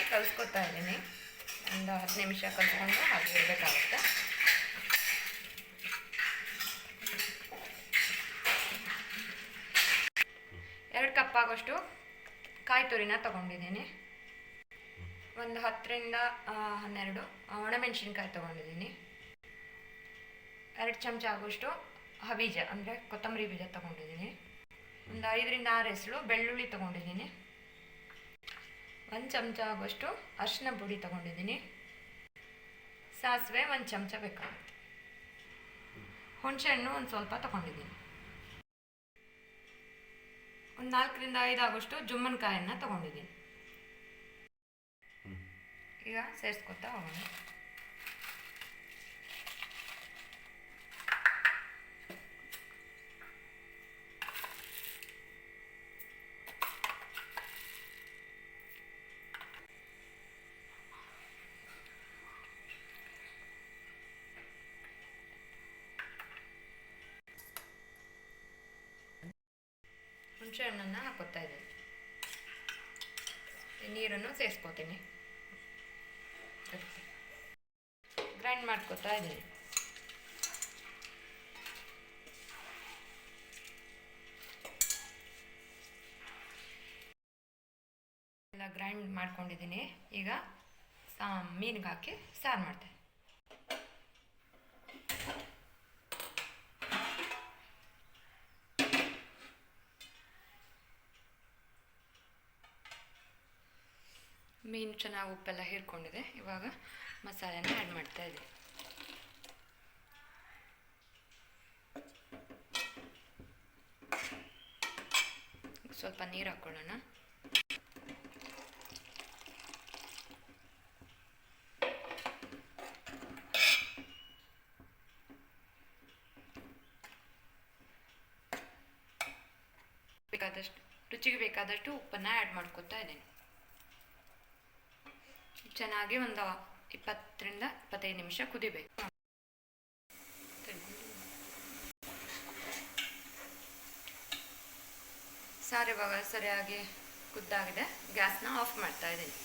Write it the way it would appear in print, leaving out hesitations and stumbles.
ಹಾಕಿ ಕಲಿಸ್ಕೊತಾ ಇದ್ದೀನಿ. ಒಂದು 10 ನಿಮಿಷ ಕಲಿಸ್ಕೊಂಡು ಹಾಗೆ ಇಡಬೇಕಾಗುತ್ತೆ. ಎರಡು ಕಪ್ ಆಗೋಷ್ಟು ಕಾಯಿ ತುರಿನ ತೊಗೊಂಡಿದ್ದೀನಿ. ಒಂದು 10ರಿಂದ 12 ಒಣಮೆಣಸಿನ್ಕಾಯಿ ತೊಗೊಂಡಿದ್ದೀನಿ. 2 ಚಮಚ ಆಗೋಷ್ಟು ಬೀಜ ಅಂದರೆ ಕೊತ್ತಂಬರಿ ಬೀಜ ತೊಗೊಂಡಿದ್ದೀನಿ. ಒಂದು 5ರಿಂದ 6 ಎಸಳು ಬೆಳ್ಳುಳ್ಳಿ ತೊಗೊಂಡಿದ್ದೀನಿ. 1 ಚಮಚ ಆಗೋಷ್ಟು ಅರಿಶಿನ ಪುಡಿ ತೊಗೊಂಡಿದ್ದೀನಿ. ಸಾಸಿವೆ 1 ಚಮಚ ಬೇಕಾಗುತ್ತೆ. ಹುಣಸೆಹಣ್ಣು ಒಂದು ಸ್ವಲ್ಪ ತೊಗೊಂಡಿದ್ದೀನಿ. ಒಂದು 4ರಿಂದ 5 ಆಗೋಷ್ಟು ಜುಮ್ಮನಕಾಯನ್ನು ತೊಗೊಂಡಿದ್ದೀನಿ. ಈಗ ಸೇರಿಸ್ಕೊತಾ ಹೋಗೋಣ. ಹುಣಸೆ ಹಣ್ಣನ್ನು ಹಾಕೋತಾ ಇದ್ದೀನಿ. ನೀರನ್ನು ಸೇರಿಸ್ಕೊತೀನಿ. ಗ್ರೈಂಡ್ ಮಾಡ್ಕೊತಾ ಇದ್ದೀನಿ. ಎಲ್ಲ ಗ್ರೈಂಡ್ ಮಾಡ್ಕೊಂಡಿದ್ದೀನಿ. ಈಗ ಮೀನಿಗೆ ಹಾಕಿ ಸಾರು ಮಾಡ್ತೀನಿ. ಮೀನು ಚೆನ್ನಾಗಿ ಉಪ್ಪೆಲ್ಲ ಹೀರ್ಕೊಂಡಿದೆ. ಇವಾಗ ಮಸಾಲೆನ ಆ್ಯಡ್ ಮಾಡ್ತಾ ಇದ್ದೀನಿ. ಸ್ವಲ್ಪ ನೀರು ಹಾಕ್ಕೊಳ್ಳೋಣ. ರುಚಿಗೆ ಬೇಕಾದಷ್ಟು ಉಪ್ಪನ್ನು ಆ್ಯಡ್ ಮಾಡ್ಕೊತಾ ಇದ್ದೀನಿ. ಚೆನ್ನಾಗಿ ಒಂದು 20ರಿಂದ 25 ನಿಮಿಷ ಕುದಿಬೇಕು. ಸಾರು ಇವಾಗ ಸರಿಯಾಗಿ ಕುದ್ದಾಗಿದೆ. ಗ್ಯಾಸ್ನ ಆಫ್ ಮಾಡ್ತಾ ಇದ್ದೀನಿ.